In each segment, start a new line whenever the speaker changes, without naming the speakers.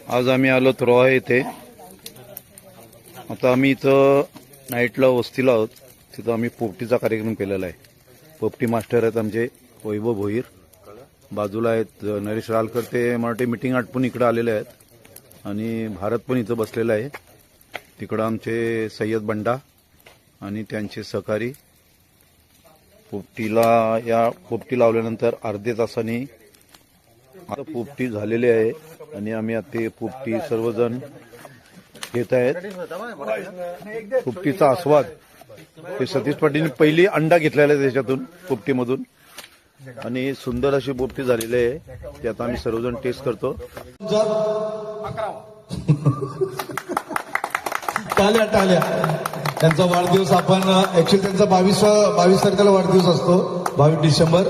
आज आम्ही आलो रोहा येथे. आता आम्ही इथं नाईटला वस्तीला आहोत. तिथं आम्ही पोपटीचा कार्यक्रम केलेला आहे. पोपटी मास्टर आहेत आमचे वैभव भोईर, बाजूला आहेत नरेश रालकर, ते मराठी मीटिंग आटपून इकडे आलेले आहेत. आणि भारत पण इथं बसलेला आहे. तिकडं आमचे सय्यद बंडा आणि त्यांचे सहकारी. पोपटी लावल्यानंतर अर्धे तासाने आता पोपटी झालेली आहे आणि आम्ही आता पोपटी सर्वजण घेत आहेत. पोपटीचा आस्वाद ते सतीश पाटीलने पहिली अंडा घेतलेला आहे त्याच्यातून पोपटीमधून, आणि सुंदर अशी पोपटी झालेली आहे. ते आता आम्ही सर्वजण टेस्ट करतो.
टाळ्या. त्यांचा वाढदिवस आपण ऍक्च्युअली त्यांचा 22 तारखेला वाढदिवस असतो, 22 डिसेंबर.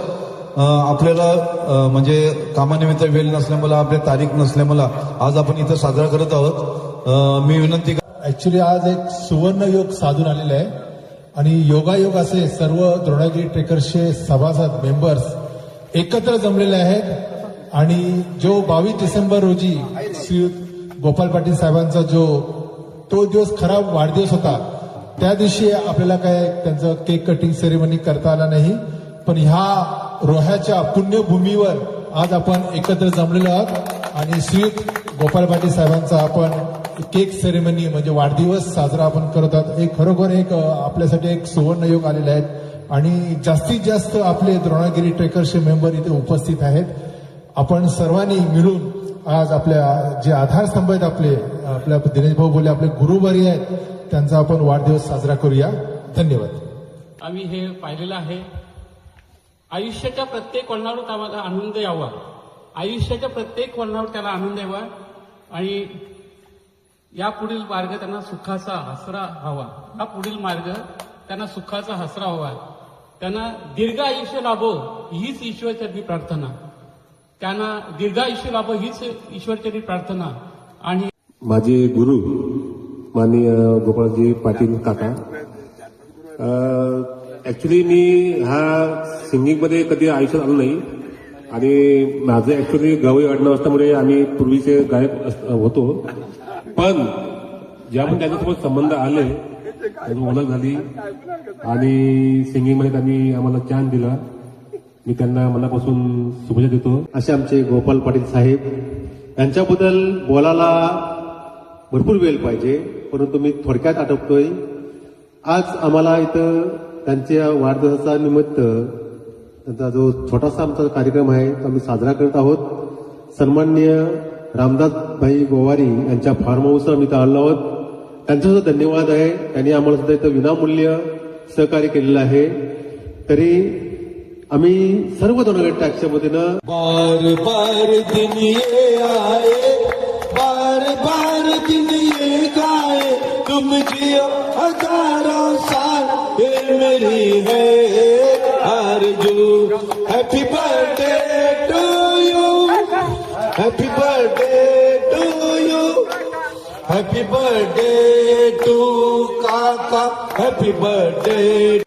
आपल्याला म्हणजे कामानिमित्त वेळ नसल्यामुळे, आपल्या तारीख नसल्यामुळे आज आपण इथं साजरा करत आहोत. मी विनंती,
ऍक्च्युली आज एक सुवर्ण योग साधून आलेला आहे आणि योगायोग असे सर्व द्रोणागिरी ट्रेकर्सचे सभासद मेंबर्स एकत्र जमलेले आहेत. आणि जो 22 डिसेंबर रोजी श्री गोपाल पाटील साहेबांचा तो दिवस खरा वाढदिवस होता, त्या दिवशी आपल्याला काय त्यांचं केक कटिंग सेरेमनी करता आला नाही. पण ह्या रोह्याच्या पुण्यभूमीवर आज आपण एकत्र जमलेलो आहोत आणि श्री गोपाल पाटील साहेबांचा आपण केक सेरेमनी म्हणजे वाढदिवस साजरा आपण करत आहोत. एक खरोखर एक आपल्यासाठी एक सुवर्ण योग आलेले आहेत आणि जास्तीत जास्त आपले द्रोणागिरी ट्रेकर्सचे मेंबर इथे उपस्थित आहेत. आपण सर्वांनी मिळून आज आपल्या जे आधारस्तंभ आहेत आपल्या दिनेश भाऊ बोले आपले गुरुवारी आहेत, त्यांचा आपण वाढदिवस साजरा करूया. धन्यवाद.
आम्ही हे पाहिलेलं आहे. आयुष्याच्या प्रत्येक वळणावर आम्हाला आनंद यावा, आयुष्याच्या प्रत्येक वळणावर त्याला आनंद यावा आणि यापुढील मार्ग त्यांना सुखाचा हसरा हवा. हा पुढील मार्ग त्यांना सुखाचा हसरा हवा. त्यांना दीर्घ आयुष्य लाभो हीच ईश्वरचरणी प्रार्थना. त्यांना दीर्घ आयुष्य लाभो हीच ईश्वरचरणी प्रार्थना. आणि
माझे गुरु माननीय गोपाळजी पाटील काका. ऍक्च्युली मी हा सिंगिंगमध्ये कधी आयुष्यात आलो नाही आणि माझं ऍक्च्युली गवई आडनाव असल्यामुळे आम्ही पूर्वीचे गायक होतो. पण ज्यामुळे त्यांच्यासोबत संबंध आले, त्याची ओळख झाली आणि सिंगिंगमध्ये त्यांनी आम्हाला चान्स दिला. मी त्यांना मनापासून शुभेच्छा देतो.
असे आमचे गोपाल पाटील साहेब, यांच्याबद्दल बोलायला भरपूर वेळ पाहिजे, परंतु मी थोडक्यात आटोपतोय. आज आम्हाला इथं त्यांच्या वाढदिवसाचा निमित्त त्यांचा जो छोटासा आमचा कार्यक्रम आहे तो आम्ही साजरा करत आहोत. सन्माननीय रामदास भाई गोवारी यांच्या फार्म हाऊसवर आम्ही इथं आलो आहोत. त्यांचा सुद्धा धन्यवाद आहे. त्यांनी आम्हाला सुद्धा इथं विनामूल्य सहकार्य केलेलं आहे. तरी आम्ही सर्व द्रोणागिरी ट्रॅकच्या वतीनं
बार बार दिन ये आए, बार बार दिन ये गाए, तुम जियो हजारों साल ये मेरी है आरज़ू. Happy birthday to you, happy birthday to you, happy birthday to काका, हैप्पी बर्थडे.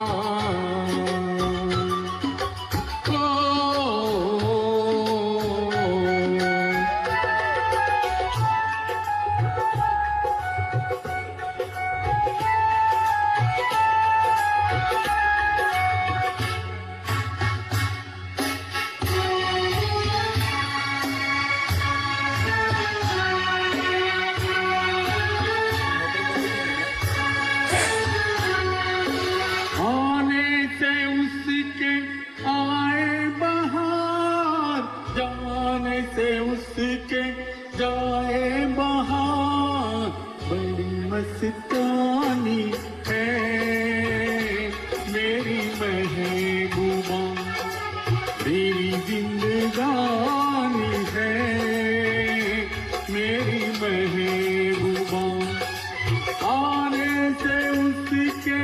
उसके जाए बहार, बड़ी मस्तानी है मेरी महबूबा, मेरी जिंदगानी है मेरी महबूबा. आने से उसके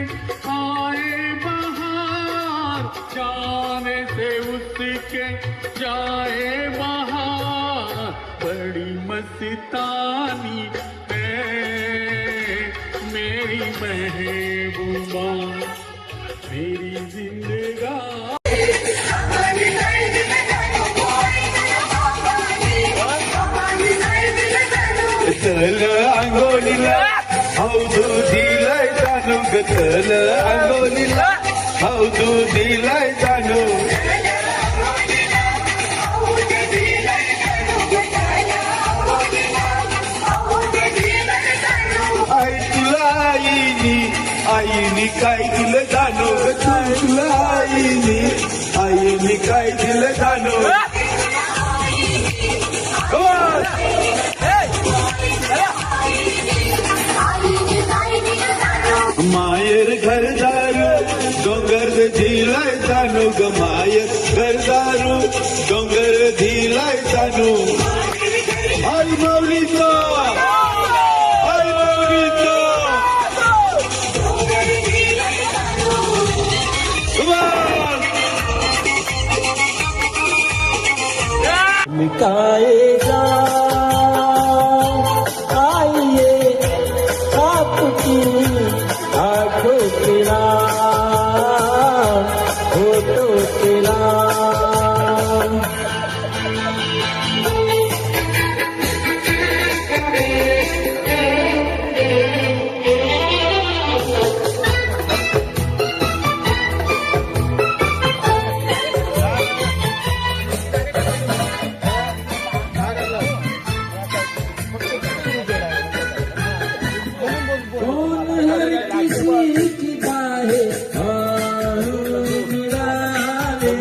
आए बहार, जाने से उसके जाए बहार, बड़ी मस्तानी है मेरी महबूबा, मेरी जिंदगानी.
चल अंगोलीला दिलाय जाणू ग चल अंगोलीला दिलाय जाणू आई तुला आईनी काय दिलं जाणू ग तुला आईनी काय दिलं जाणू मायर घरदारू डोंगर दिलाय जाणू ग मायर घरदारू डोंगर दिलाय जाणू आई माऊलीचा आई माऊलीचा
मिकाएगा आइए आपकी आंखों के नाम होठों के नाम कौन हर किसी की बाहें गिराने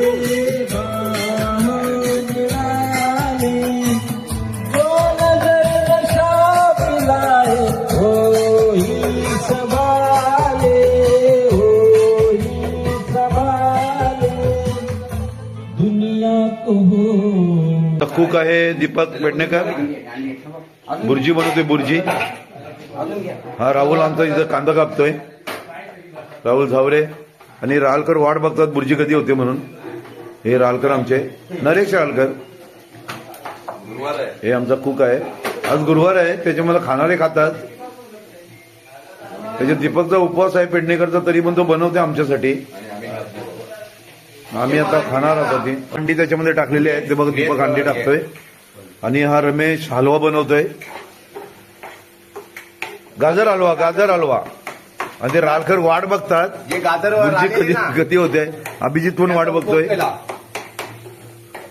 जो नजर नशा पिलाए हो ही संभाले दुनिया को
कुक आहे दीपक पेडणेकर बुर्जी बनवतोय बुर्जी हा राहुल आमचा इथं कांदा कापतोय राहुल झावरे आणि रालकर वाट बघतात बुर्जी कधी होते म्हणून हे रालकर आमचे नरेश रालकर हे आमचा कुक आहे आज गुरुवार आहे त्याच्यामुळे खाणारे खातात त्याच्यात दीपकचा उपवास आहे पेडणेकरचा तरी पण तो बनवते आमच्यासाठी आम्ही आता खाणार आहोत ती अंडी त्याच्यामध्ये टाकलेली आहेत ते बघ दीपक अंडी टाकतोय आणि हा रमेश हलवा बनवतोय गाजर हलवा आणि ते रालकर वाट बघतात बुर्जी कधी गती होते अभिजित पण वाट बघतोय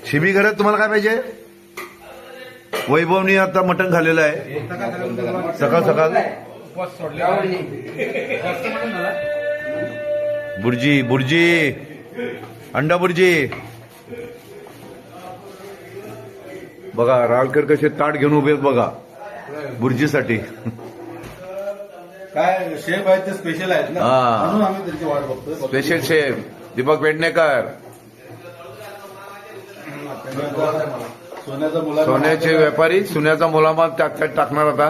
शिमी घरात तुम्हाला काय पाहिजे वैभवनी आता मटण खाल्लेलं आहे सकाळ बुर्जी अंडा बुर्जी बघा रालकर कसे ताट घेऊन उभे आहेत बघा बुर्जीसाठी
काय शेफ आहेत ते स्पेशल आहेत ना
हा.
म्हणून आम्ही त्यांची वाट बघतोय
स्पेशल शेफ दीपक पेडणेकर
सोन्याचा मुला
सोन्याचे व्यापारी सोन्याचा मुलामाल त्यात टाकणार आता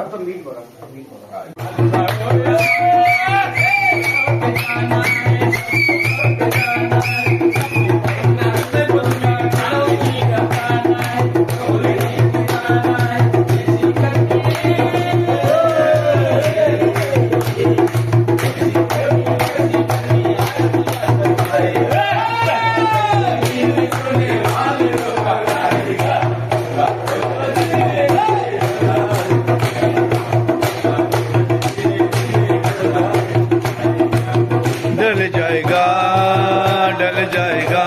डल जाएगा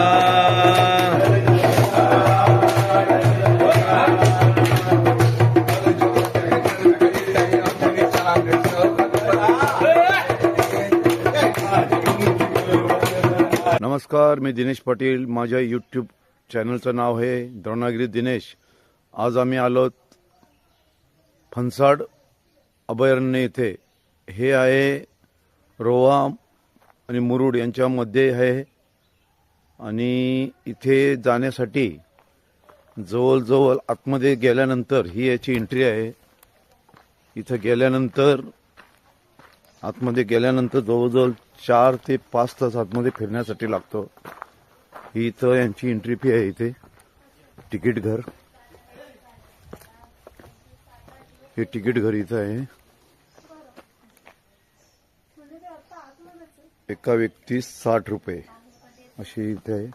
नमस्कार मी दिनेश पाटील माझ्या यूट्यूब चॅनलचं नाव आहे द्रोणागिरी दिनेश आज आम्ही आलो फणसाड अभयारण्य येथे हे आहे रोहा आणि मुरुड यांच्यामध्ये आहे आणि इथे जाण्यासाठी जवळजवळ आतमध्ये गेल्यानंतर ही याची एंट्री आहे इथं गेल्यानंतर आतमध्ये गेल्यानंतर जवळजवळ 4 ते 5 तास आतमध्ये फिरण्यासाठी लागतो ही इथं यांची एंट्री फी आहे इथे तिकीट घर हे तिकीट घर इथं आहे एका व्यक्तीस 60 रुपये अशी इथे आहे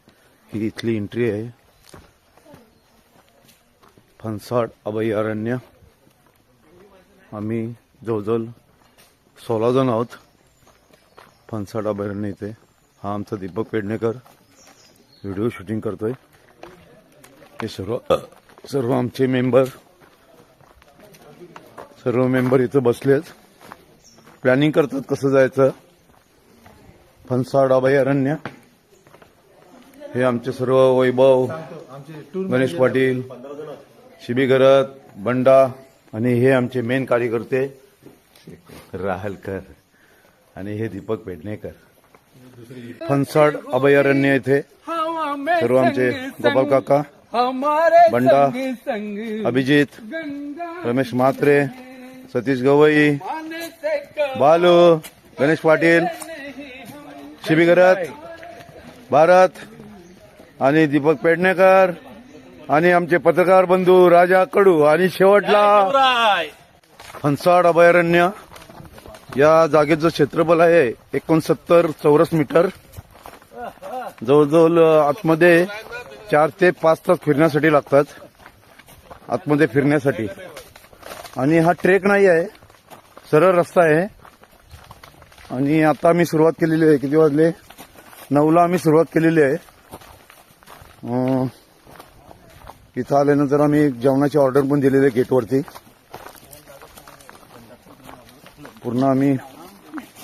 ही इथली एंट्री आहे फणसाड अभयारण्य आम्ही जवळजवळ 16 जण आहोत फणसाड अभयारण्य इथे. हा आमचा दीपक पेडणेकर व्हिडिओ शूटिंग करतोय. हे सर्व आमचे मेंबर इथं बसलेत, प्लॅनिंग करतात कसं जायचं फणसाड अभयारण्य. हे आमचे सर्व वैभव, गणेश पाटील, शिबी गरत, बंडा आणि हे आमचे मेन कार्यकर्ते राहलकर आणि हे दीपक पेडणेकर. फणसाड अभयारण्य येथे सर्व आमचे गोपाल काका, बंडा, अभिजित, रमेश म्हात्रे, सतीश गवई, बालू, गणेश पाटील, शिबी गरत, भारत आणि दीपक पेडणेकर आणि आमचे पत्रकार बंधू राजा कडू. आणि शेवटला फणसाड अभयारण्य या जागेचं क्षेत्रफळ आहे 69 चौरस मीटर. जवळजवळ आतमध्ये 4 ते 5 तास फिरण्यासाठी लागतात आतमध्ये फिरण्यासाठी. आणि हा ट्रेक नाही आहे, सरळ रस्ता आहे. आणि आता आम्ही सुरुवात केलेली आहे. किती वाजले? 9ला आम्ही सुरुवात केलेली आहे. इथं आल्यानंतर आम्ही जेवणाची ऑर्डर पण दिलेली आहे गेटवरती. पूर्ण आम्ही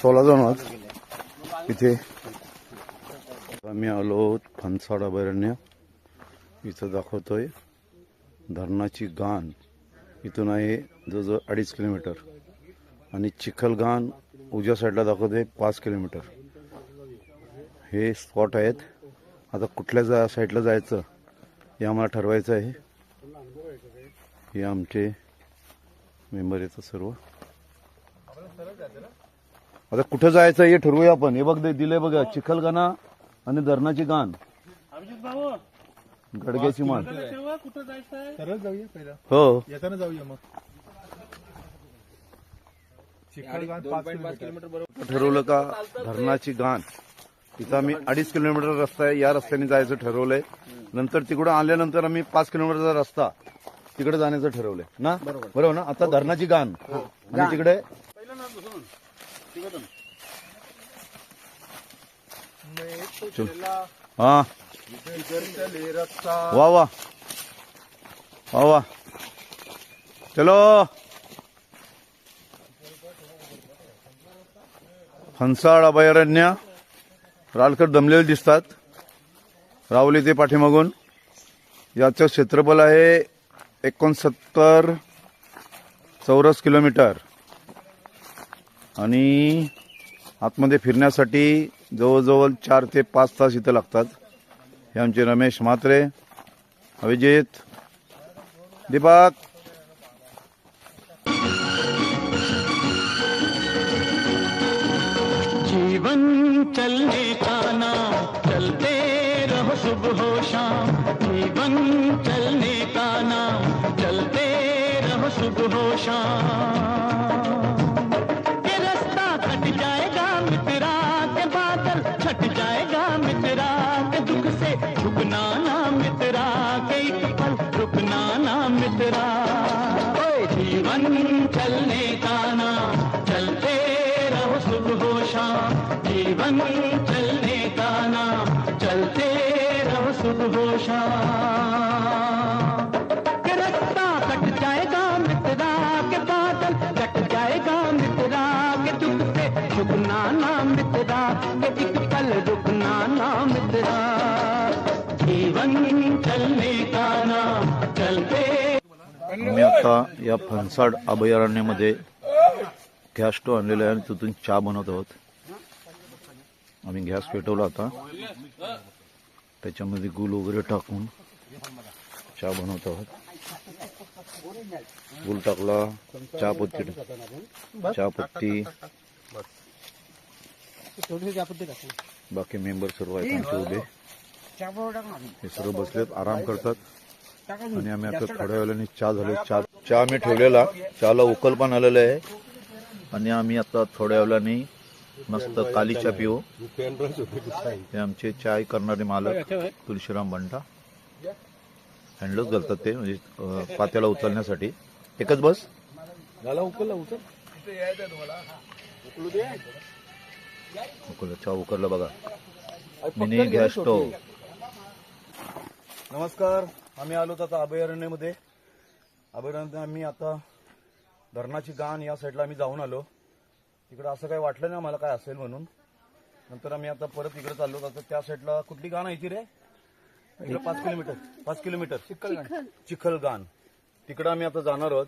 16 जण आहोत इथे. आम्ही आलो फणसाड अभयारण्य. इथं दाखवतोय धरणाची गाण. इथून आहे जवळजवळ 2.5 किलोमीटर आणि चिखलगान उजव्या साईडला दाखवतोय 5 किलोमीटर. हे स्पॉट आहेत. आता कुठल्या साईडला जायचं हे आम्हाला ठरवायचं आहे. हे आमचे मेंबर येतात सर्व. आता कुठं जायचं हे ठरवूया आपण. हे बघ दिले बघा, चिखलगाना आणि धरणाची गाण, गडग्याची माळ.
कुठं जायचंय?
सरळ जाऊया पहिला,
हो
येताना जाऊया मग. चिखलगान 5 किलोमीटर.
ठरवलं का धरणाची गाण. तिथं आम्ही 2.5 किलोमीटर रस्ता आहे, या रस्त्याने जायचं ठरवलंय. नंतर तिकडं आल्यानंतर आम्ही 5 किलोमीटरचा रस्ता तिकडे जाण्याचं ठरवलंय ना. बरोबर ना. आता धरणाची गाण आणि तिकडे हा वा वा वा वा चलो. फणसाड अभयारण्य. रालकर दमलेले दिसतात, रावली ते पाठीमागून. याचं क्षेत्रफळ आहे 69 चौरस किलोमीटर आणि आतमध्ये फिरण्यासाठी जवळजवळ 4 ते 5 तास इथं लागतात. हे आमचे रमेश म्हात्रे, अभिजित, दीपक.
जीवन चलने का नाम, चलते रहो सुबह हो शाम. जीवन चलने का नाम, चलते रहो सुबह हो शाम. ये रास्ता कट जाएगा मित्रा के, बादल छट जाएगा मित्रा के. दुख से झुकना ना मित्रा के, एक पल रुकना ना मित्रा. जीवन चलने का नाम, चलते रहो सुबह हो शाम. जीवन चलने का नाम, चलते रहो सुबह हो शाम. के रास्ता कट जाएगा मित्रा के, बादल कट जाएगा मित्रा के. दुख से झुकना ना मित्रा के, एक पल रुकना ना मित्रा. जीवन चलने का नाम, चलते.
आम्ही आता या फणसाड अभयारण्यामध्ये गॅस स्टोव्ह आणलेला आहे आणि तिथून चहा बनवत आहोत. आम्ही गॅस पेटवला आता, त्याच्यामध्ये गुळ वगैरे टाकून चहा बनवत आहोत. गुळ टाकला, चहापत्ती, बाकी मेंबर सर्व आहेत आमचे उभे. हे सर्व बसलेत, आराम करतात. आणि आम्ही आता थोड्या वेळाने चहा झाले. चहा आम्ही ठेवलेला, चहाला उकल पण आलेलं आहे. आणि आम्ही आता थोड्या वेळाने मस्त काली चहा पिऊ. हे आमचे चाय करणारे मालक तुळशीराम बंडा. हँडलच घालतात ते, म्हणजे पात्याला उचलण्यासाठी. एकच बस उकरलं बघा. Mini gas stove. नमस्कार, आम्ही आलो आता अभयारण्यामध्ये. अभयारण्यात आम्ही आता धरणाची गाण या साईडला आम्ही जाऊन आलो. तिकडे असं काही वाटलं नाही आम्हाला काय असेल म्हणून. नंतर आम्ही आता परत इकडे चाललो. आता त्या साईडला कुठली गाण आहे ती रे? इकडे 5 किलोमीटर चिखलगान. तिकडे आम्ही आता जाणार आहोत.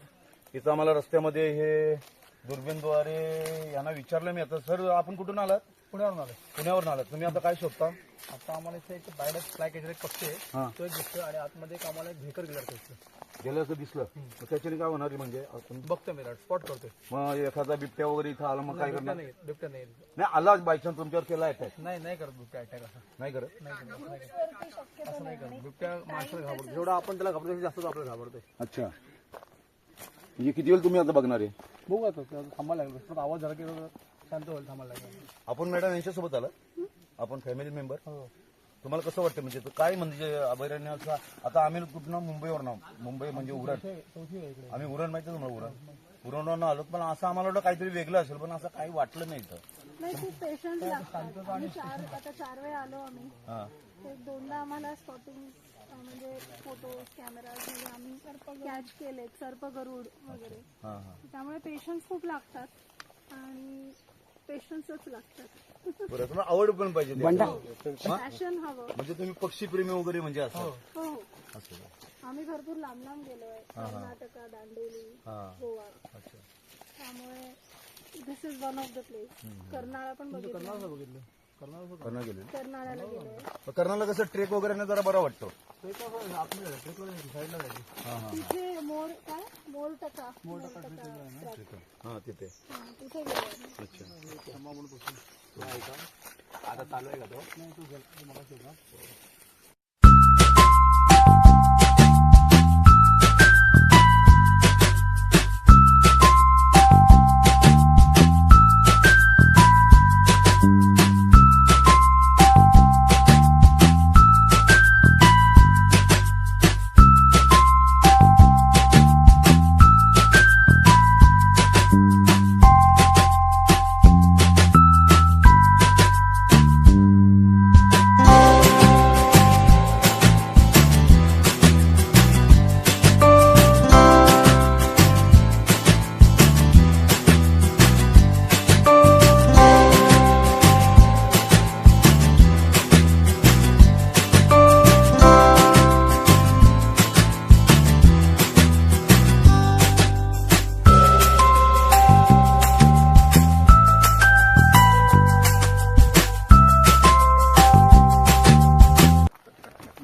इथं आम्हाला रस्त्यामध्ये हे दुर्बीनद्वारे यांना विचारलं मी आता, सर आपण कुठून आलात? पुण्यावरून आलात. तुम्ही आता काय शोधता?
आता आम्हाला इथे एक बायडस फ्लॅग एक पक्षी आहे, तो एक दिसतो आणि आतमध्ये एक आम्हाला एक भेकर गेला
गेलं असं दिसलं. मग त्याच्याने काय होणार म्हणजे आपण
बघतो मी स्पॉट करतोय.
मग एखादा बिबट्या वगैरे इथं आला मग काय करणार?
बिबट्या नाही
नाही आला बायचान्स तुमच्यावर केला अटॅक?
नाही करत बिबट्या अटॅक असं
नाही करत.
असं नाही करत. बिबट्या माणसाला घाबरतो. जेवढा आपण त्याला घाबरतो जास्त आपल्याला घाबरतोय.
अच्छा, म्हणजे किती वेळ तुम्ही आता बघणार आहे?
बघू आता थांबायला लागलं. परत आवाज झाला की शांत होईल. थांबायला लागलं.
आपण मॅडम यांच्यासोबत आला? आपण फॅमिली मेंबर. तुम्हाला कसं वाटतं म्हणजे काय म्हणजे अभयारण्याचा? आता आम्ही कुठं मुंबईवर ना, मुंबई म्हणजे उरण. आम्ही उरण माहिती तुम्हाला? उरणवरून आलो, पण असं आम्हाला वाटलं काहीतरी वेगळं असेल, पण असं काही वाटलं नाही इथं.
नाही, खूप पेशन्स लागतात. आम्ही 4 वेळा आलो आम्ही. एक 2दा आम्हाला स्पॉटिंग म्हणजे फोटोज कॅमेराज म्हणजे आम्ही कॅच केले, सर्प गरुड वगैरे. त्यामुळे पेशन्स खूप लागतात आणि पेशन्सच लागतात.
बरं, तुम्हाला आवड पण पाहिजे.
पॅशन हवं.
म्हणजे तुम्ही पक्षीप्रेमी वगैरे म्हणजे असं?
हो, आम्ही भरपूर लांब लांब गेलोय. कर्नाटका, दांडेली, गोवा. त्यामुळे this is one of the place. Karnala पण बघितलं. कर्नाळ्याला गेलोय.
कर्नाळला कसं ट्रेक वगैरे जरा बरं वाटतं.
तिथे मोर टका
तिथे
तिथे गेलो.
आता चालू आहे का तो?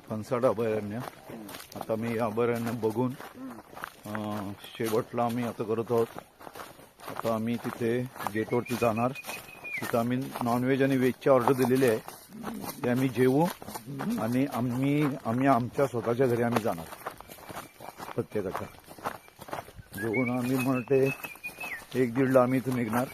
फणसाड अभयारण्य. आता मी अभयारण्य बघून शेवटला आम्ही आता करत आहोत. आता आम्ही तिथे गेटवरती जाणार. तिथं आम्ही नॉनव्हेज आणि व्हेजची ऑर्डर दिलेली आहे. ते आम्ही जेवू आणि आम्ही आमच्या स्वतःच्या घरी आम्ही जाणार. प्रत्येकाच्या जेवून आम्ही म्हणते 1-1:30 आम्ही इथून निघणार.